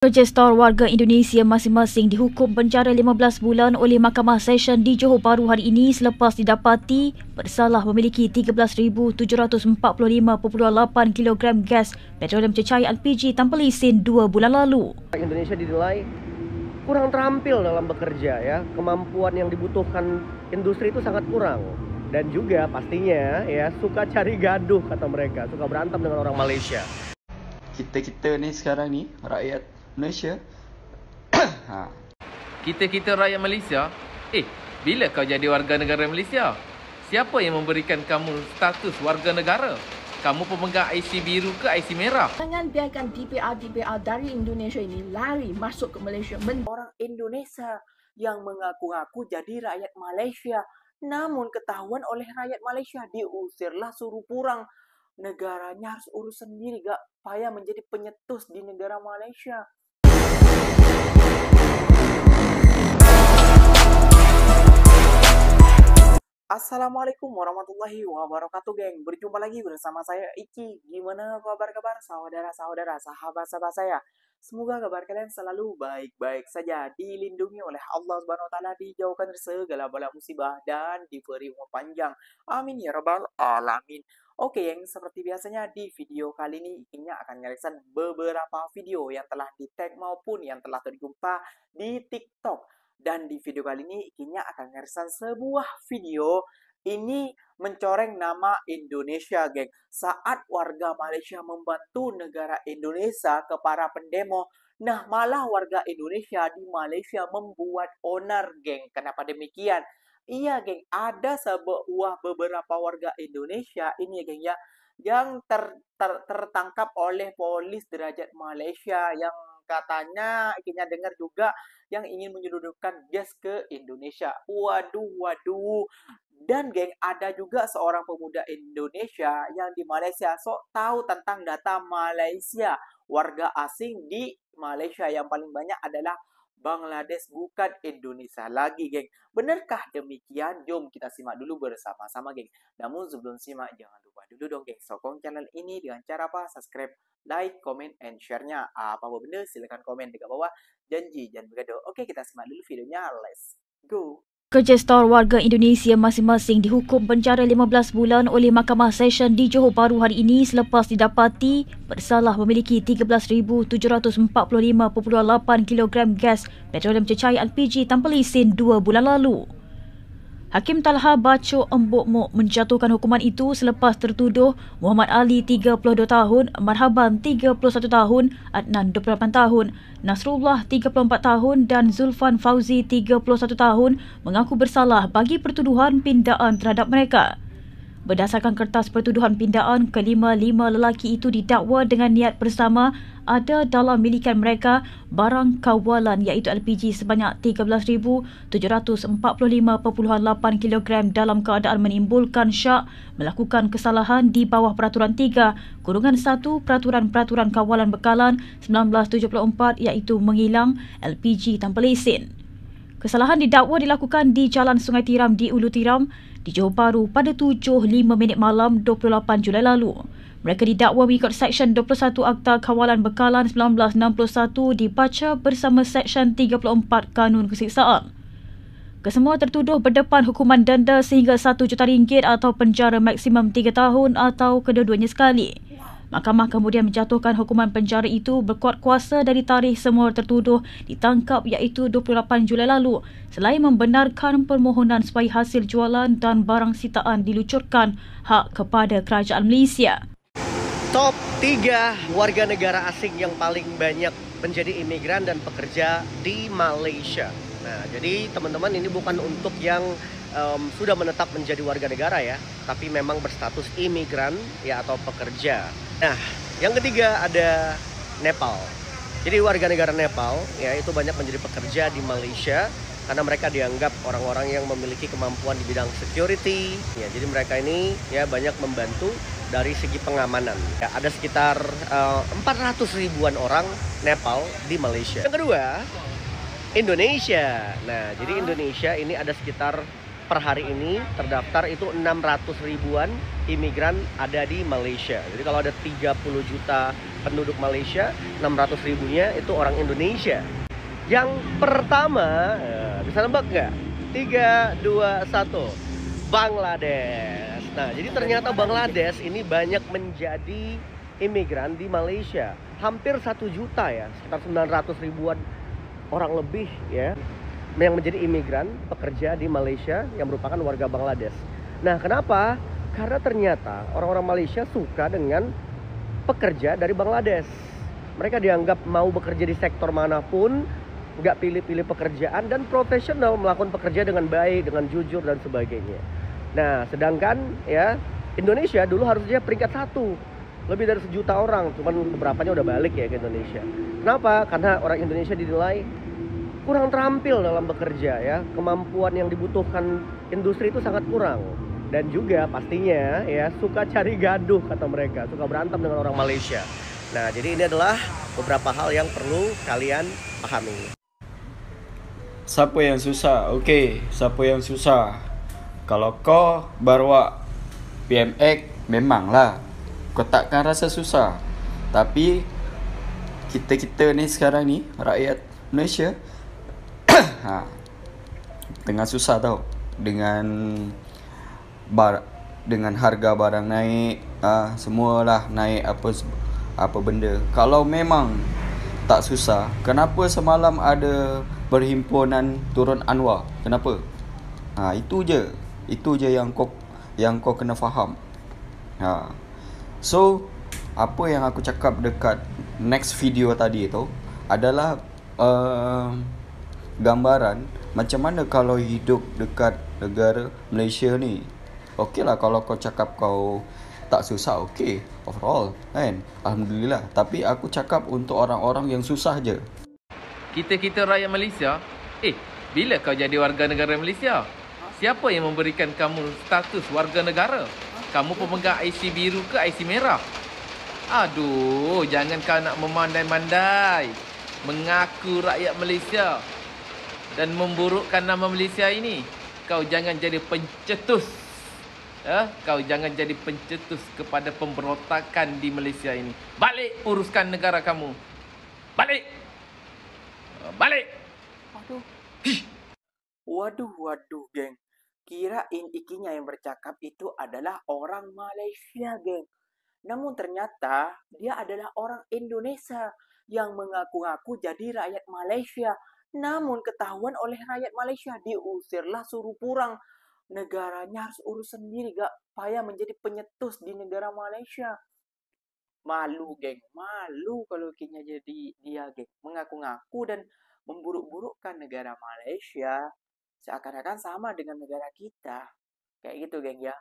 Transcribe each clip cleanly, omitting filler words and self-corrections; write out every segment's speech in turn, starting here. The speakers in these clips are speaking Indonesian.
Kerja stor warga Indonesia masing-masing dihukum penjara 15 bulan oleh Mahkamah Session di Johor Bahru hari ini selepas didapati bersalah memiliki 13,745.8 kilogram gas petroleum cecair LPG tanpa lesen 2 bulan lalu. Indonesia dinilai kurang terampil dalam bekerja ya, kemampuan yang dibutuhkan industri itu sangat kurang. Dan juga pastinya ya suka cari gaduh kata mereka, suka berantem dengan orang Malaysia. Kita ni sekarang ni rakyat Malaysia. Kita rakyat Malaysia? Bila kau jadi warga negara Malaysia? Siapa yang memberikan kamu status warga negara? Kamu pemegang IC biru ke IC merah? Jangan biarkan DPR dari Indonesia ini lari masuk ke Malaysia. Orang Indonesia yang mengaku-ngaku jadi rakyat Malaysia, namun ketahuan oleh rakyat Malaysia, diusirlah, suruh pulang. Negaranya harus urus sendiri, gak payah menjadi penyetus di negara Malaysia. Assalamualaikum warahmatullahi wabarakatuh, geng. Berjumpa lagi bersama saya Iki. Gimana kabar saudara-saudara, sahabat-sahabat saya? Semoga kabar kalian selalu baik-baik saja, dilindungi oleh Allah Subhanahu wa taala, dijauhkan dari segala bala musibah dan diberi umur panjang. Amin ya rabbal alamin. Oke, yang seperti biasanya di video kali ini Ikinya akan mereaksi beberapa video yang telah di-tag maupun yang telah terjumpa di TikTok. Dan di video kali ini Ikinya akan mereaksi sebuah video ini mencoreng nama Indonesia, geng. Saat warga Malaysia membantu negara Indonesia ke para pendemo, nah malah warga Indonesia di Malaysia membuat onar, geng. Kenapa demikian? Iya, geng, ada beberapa warga Indonesia ini, geng, ya, yang tertangkap oleh polis derajat Malaysia yang katanya Ikinya dengar juga yang ingin menyelundupkan gas ke Indonesia. Waduh. Dan geng, ada juga seorang pemuda Indonesia yang di Malaysia sok tahu tentang data Malaysia. Warga asing di Malaysia yang paling banyak adalah Bangladesh, bukan Indonesia lagi, geng. Benarkah demikian? Jom kita simak dulu bersama-sama, geng. Namun sebelum simak, jangan lupa dulu dong, geng, sokong channel ini dengan cara apa? Subscribe, like, comment, and share-nya. Apa benda, silahkan komen dekat bawah. Janji, jangan bergaduh. Oke, kita simak dulu videonya. Let's go. Kerja stor warga Indonesia masing-masing dihukum penjara 15 bulan oleh Mahkamah Session di Johor Bahru hari ini selepas didapati bersalah memiliki 13,745.8 kilogram gas petroleum cecair LPG tanpa lesen 2 bulan lalu. Hakim Talha Bacho Embok Mok menjatuhkan hukuman itu selepas tertuduh Muhammad Ali 32 tahun, Marhaban 31 tahun, Adnan 28 tahun, Nasrullah 34 tahun dan Zulfan Fauzi 31 tahun mengaku bersalah bagi pertuduhan pindaan terhadap mereka. Berdasarkan kertas pertuduhan pindaan, kelima-lima lelaki itu didakwa dengan niat bersama ada dalam milikan mereka barang kawalan iaitu LPG sebanyak 13,745.8 kilogram dalam keadaan menimbulkan syak melakukan kesalahan di bawah Peraturan 3/1 Peraturan Kawalan Bekalan 1974 iaitu menghilang LPG tanpa lesen. Kesalahan didakwa dilakukan di Jalan Sungai Tiram di Ulu Tiram di Johor Bahru pada 7.05 malam 28 Julai lalu. Mereka didakwa mengikut Seksyen 21 Akta Kawalan Bekalan 1961 dibaca bersama Seksyen 34 Kanun Keseksaan. Kesemua tertuduh berdepan hukuman denda sehingga RM1 juta atau penjara maksimum 3 tahun atau kedua-duanya sekali. Mahkamah kemudian menjatuhkan hukuman penjara itu berkuat kuasa dari tarikh semua tertuduh ditangkap iaitu 28 Julai lalu selain membenarkan permohonan supaya hasil jualan dan barang sitaan dilucurkan hak kepada kerajaan Malaysia. Top 3 warga negara asing yang paling banyak menjadi imigran dan pekerja di Malaysia. Nah, jadi teman-teman ini bukan untuk yang sudah menetap menjadi warga negara ya, tapi memang berstatus imigran ya atau pekerja. Nah, yang ketiga ada Nepal. Jadi warga negara Nepal ya itu banyak menjadi pekerja di Malaysia karena mereka dianggap orang-orang yang memiliki kemampuan di bidang security. Ya, jadi mereka ini ya banyak membantu dari segi pengamanan. Ya, ada sekitar 400 ribuan orang Nepal di Malaysia. Yang kedua, Indonesia. Nah, jadi Indonesia ini ada sekitar per hari ini terdaftar itu 600 ribuan imigran ada di Malaysia. Jadi kalau ada 30 juta penduduk Malaysia, 600 ribunya itu orang Indonesia. Yang pertama, bisa nebak nggak? 3, 2, 1. Bangladesh. Nah, jadi ternyata Bangladesh ini banyak menjadi imigran di Malaysia. Hampir 1 juta ya, sekitar 900 ribuan orang lebih ya, yang menjadi imigran pekerja di Malaysia yang merupakan warga Bangladesh. Nah, kenapa? Karena ternyata orang-orang Malaysia suka dengan pekerja dari Bangladesh. Mereka dianggap mau bekerja di sektor manapun, nggak pilih-pilih pekerjaan, dan profesional, melakukan pekerja dengan baik, dengan jujur dan sebagainya. Nah, sedangkan ya Indonesia dulu harusnya peringkat 1, lebih dari 1 juta orang, cuman beberapanya udah balik ya ke Indonesia. Kenapa? Karena orang Indonesia dinilai kurang terampil dalam bekerja ya, kemampuan yang dibutuhkan industri itu sangat kurang, dan juga pastinya ya suka cari gaduh kata mereka, suka berantem dengan orang Malaysia. Nah, jadi ini adalah beberapa hal yang perlu kalian pahami. Siapa yang susah? Okey, siapa yang susah? Kalau kau bawa PMX, memanglah kau takkan rasa susah. Tapi kita ni sekarang ni, rakyat Malaysia tengah susah tau, dengan harga barang naik, semualah naik, apa benda. Kalau memang tak susah, kenapa semalam ada perhimpunan turun Anwar? Kenapa? Itu je yang kau kena faham. So apa yang aku cakap dekat next video tadi tu adalah gambaran macam mana kalau hidup dekat negara Malaysia ni. Okey lah, kalau kau cakap kau tak susah, okey, overall kan, Alhamdulillah. Tapi aku cakap untuk orang-orang yang susah je. Kita rakyat Malaysia, bila kau jadi warga negara Malaysia? Siapa yang memberikan kamu status warga negara? Kamu pemegang IC biru ke IC merah? Aduh, jangan kau nak memandai-mandai mengaku rakyat Malaysia dan memburukkan nama Malaysia ini. Kau jangan jadi pencetus. Kau jangan jadi pencetus kepada pemberontakan di Malaysia ini. Balik uruskan negara kamu. Balik. Balik. Waduh, geng. Kirain ikinya yang bercakap itu adalah orang Malaysia, geng. Namun ternyata dia adalah orang Indonesia yang mengaku-ngaku jadi rakyat Malaysia. Namun ketahuan oleh rakyat Malaysia, diusirlah, suruh pulang. Negaranya harus urus sendiri, gak payah menjadi penyetus di negara Malaysia. Malu, geng. Malu kalau ikinya jadi dia, geng. Mengaku-ngaku dan memburuk-burukkan negara Malaysia. Seakan-akan sama dengan negara kita. Kayak gitu, geng ya.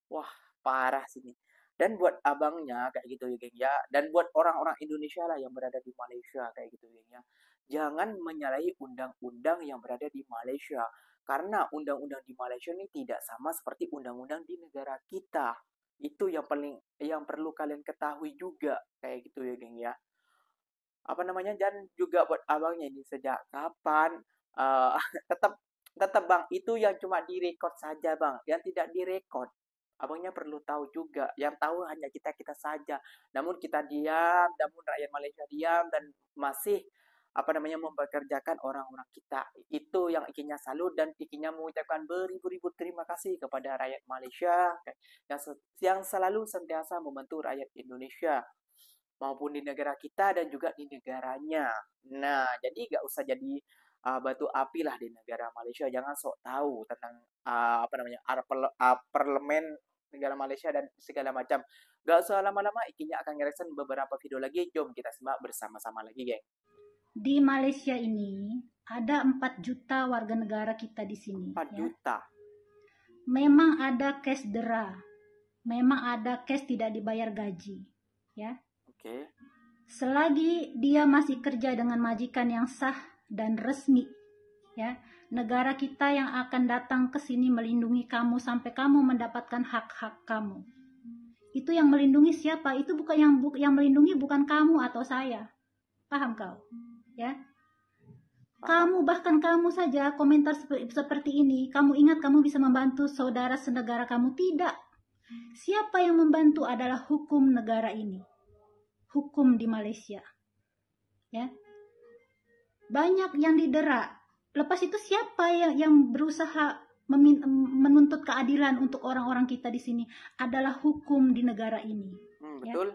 Wah, parah sini. Dan buat abangnya kayak gitu ya, geng ya. Dan buat orang-orang Indonesia lah yang berada di Malaysia kayak gitu, geng ya. Jangan menyalahi undang-undang yang berada di Malaysia. Karena undang-undang di Malaysia ini tidak sama seperti undang-undang di negara kita. Itu yang perlu kalian ketahui juga kayak gitu ya, geng ya. Dan juga buat abangnya ini, sejak kapan tetap bang, itu yang cuma direkod saja bang, yang tidak direkod abangnya perlu tahu juga. Yang tahu hanya kita saja. Namun kita diam, namun rakyat Malaysia diam dan masih mempekerjakan orang-orang kita. Itu yang ikinya salut, dan ikinya mengucapkan beribu-ribu terima kasih kepada rakyat Malaysia yang selalu sentiasa membantu rakyat Indonesia maupun di negara kita dan juga di negaranya. Nah, jadi gak usah jadi batu api lah di negara Malaysia. Jangan sok tahu tentang parlemen negara Malaysia dan segala macam. Gak usah lama-lama, ikinya akan ngereaction beberapa video lagi. Jom kita simak bersama-sama lagi, geng. Di Malaysia ini ada 4 juta warga negara kita di sini. 4 juta. Memang ada kes dera. Memang ada kes tidak dibayar gaji, ya. Oke. Selagi dia masih kerja dengan majikan yang sah dan resmi, ya, negara kita yang akan datang ke sini melindungi kamu sampai kamu mendapatkan hak-hak kamu. Itu yang melindungi siapa? Itu bukan yang melindungi bukan kamu atau saya. Paham kau? Ya. Bahkan kamu saja komentar seperti ini, kamu ingat kamu bisa membantu saudara senegara kamu? Tidak. Siapa yang membantu adalah hukum negara ini. Hukum di Malaysia. Ya. Banyak yang didera. Lepas itu siapa yang berusaha menuntut keadilan untuk orang-orang kita di sini? Adalah hukum di negara ini. Betul.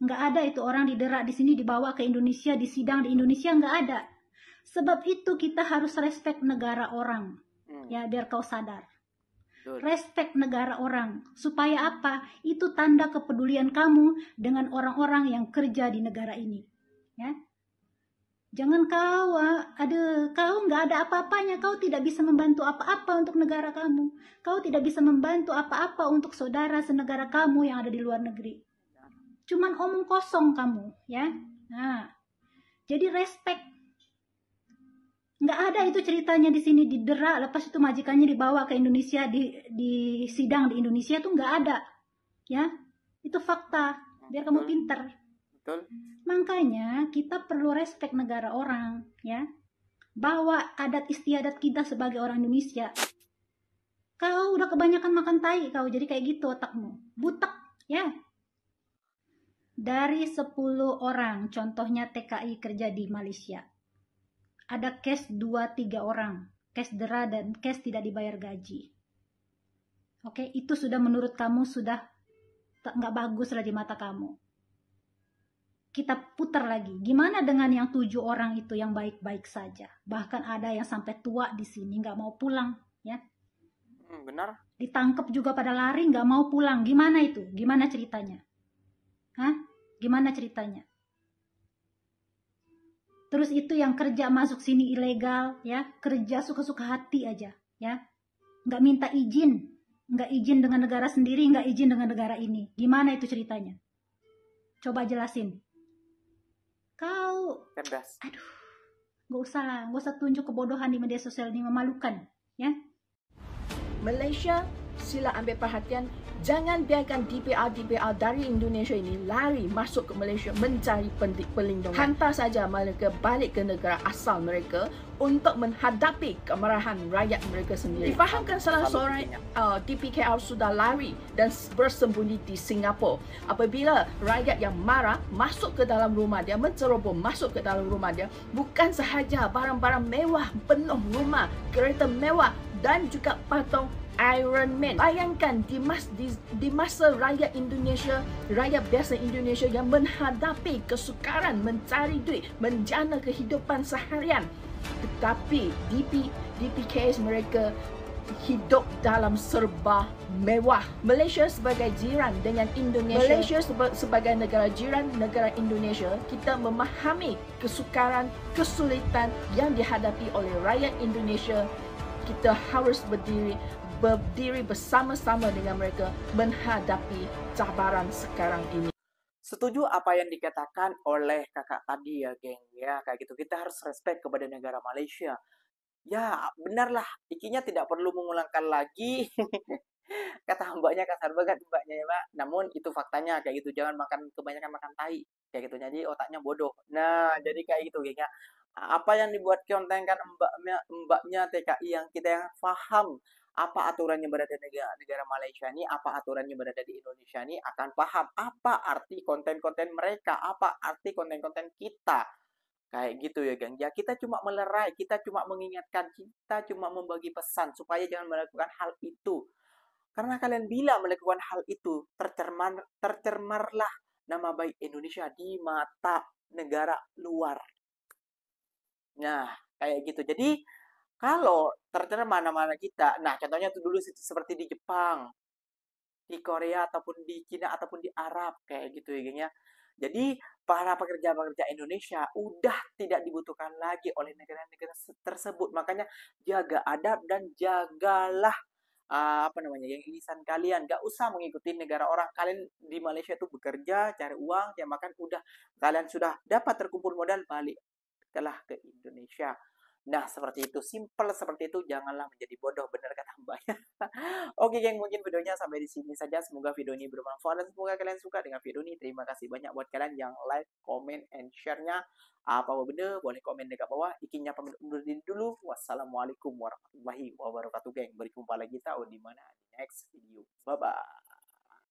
Nggak ada itu orang didera di sini, dibawa ke Indonesia, disidang di Indonesia, nggak ada. Sebab itu kita harus respect negara orang. Ya, biar kau sadar. Betul. Respect negara orang. Supaya apa? Itu tanda kepedulian kamu dengan orang-orang yang kerja di negara ini. Ya. Jangan kau nggak ada apa-apanya, kau tidak bisa membantu apa-apa untuk negara kamu. Kau tidak bisa membantu apa-apa untuk saudara senegara kamu yang ada di luar negeri. Cuman omong kosong kamu, ya. Nah, jadi respect. Nggak ada itu ceritanya di sini didera, lepas itu majikannya dibawa ke Indonesia, di sidang di Indonesia, tuh nggak ada, ya. Itu fakta. Biar kamu pinter. Betul. Makanya kita perlu respect negara orang, ya. Bawa adat istiadat kita sebagai orang Indonesia. Kau udah kebanyakan makan tai kau, jadi kayak gitu otakmu. Butek, ya. Dari 10 orang, contohnya TKI kerja di Malaysia, ada case 2-3 orang, case dera dan case tidak dibayar gaji. Oke, itu sudah menurut kamu sudah nggak bagus lah di mata kamu. Kita putar lagi, gimana dengan yang 7 orang itu yang baik-baik saja? Bahkan ada yang sampai tua di sini nggak mau pulang, ya? Benar. Ditangkap juga pada lari nggak mau pulang. Gimana itu? Gimana ceritanya? Hah? Gimana ceritanya? Terus itu yang kerja masuk sini ilegal, ya, kerja suka-suka hati aja, ya, nggak minta izin, nggak izin dengan negara sendiri, nggak izin dengan negara ini. Gimana itu ceritanya? Coba jelasin. Kau, Cerdas. aduh, nggak usah tunjuk kebodohan di media sosial ini, memalukan, ya. Malaysia, sila ambil perhatian. Jangan biarkan DPR dari Indonesia ini lari masuk ke Malaysia mencari perlindungan. Hantar saja mereka balik ke negara asal mereka untuk menghadapi kemarahan rakyat mereka sendiri. Difahamkan salah seorang DPKR sudah lari dan bersembunyi di Singapura. Apabila rakyat yang marah masuk ke dalam rumah dia, menceroboh masuk ke dalam rumah dia, bukan sahaja barang-barang mewah penuh rumah, kereta mewah dan juga patung Iron Man. Bayangkan di masa rakyat Indonesia, rakyat biasa Indonesia yang menghadapi kesukaran, mencari duit, menjana kehidupan seharian. Tetapi DPKs mereka hidup dalam serba mewah. Malaysia sebagai jiran dengan Indonesia, Malaysia sebagai negara jiran negara Indonesia, kita memahami kesukaran, kesulitan yang dihadapi oleh rakyat Indonesia. Kita harus berdiri bersama-sama dengan mereka menghadapi cabaran sekarang ini. Setuju apa yang dikatakan oleh kakak tadi ya, geng. Ya, kayak gitu. Kita harus respect kepada negara Malaysia. Ya, benarlah. Ikinya tidak perlu mengulangkan lagi. Kata mbaknya kasar banget mbaknya ya, Mbak. Namun itu faktanya kayak gitu. Jangan kebanyakan makan tai. Kayak gitu. Jadi otaknya bodoh. Nah, jadi kayak gitu, geng ya. Apa yang dibuat konten kan mbaknya TKI yang kita yang paham apa aturannya berada di negara Malaysia ini, apa aturannya berada di Indonesia ini, akan paham apa arti konten-konten mereka, apa arti konten-konten kita. Kayak gitu ya, geng. Ya, kita cuma melerai, kita cuma mengingatkan, kita cuma membagi pesan supaya jangan melakukan hal itu. Karena kalian bila melakukan hal itu, tercemarlah nama baik Indonesia di mata negara luar. Nah, kayak gitu. Jadi, kalau tercemar nama kita, nah contohnya itu dulu seperti di Jepang, di Korea, ataupun di Cina, ataupun di Arab, kayak gitu ya, geng ya. Jadi, para pekerja-pekerja Indonesia udah tidak dibutuhkan lagi oleh negara-negara tersebut. Makanya, jaga adab dan jagalah yang lisan kalian. Gak usah mengikuti negara orang. Kalian di Malaysia itu bekerja, cari uang, cari makan, udah. Kalian sudah dapat terkumpul modal, balik telah ke Indonesia. Nah, seperti itu, simple seperti itu, janganlah menjadi bodoh, bener kata Mbaknya. Oke, geng, mungkin videonya sampai di sini saja. Semoga video ini bermanfaat dan semoga kalian suka dengan video ini. Terima kasih banyak buat kalian yang like, comment, and share-nya. Apa benda, boleh komen dekat bawah. Ikinya pamit undur diri dulu. Wassalamualaikum warahmatullahi wabarakatuh, geng. Berjumpa lagi tahu di mana di next video. Bye-bye.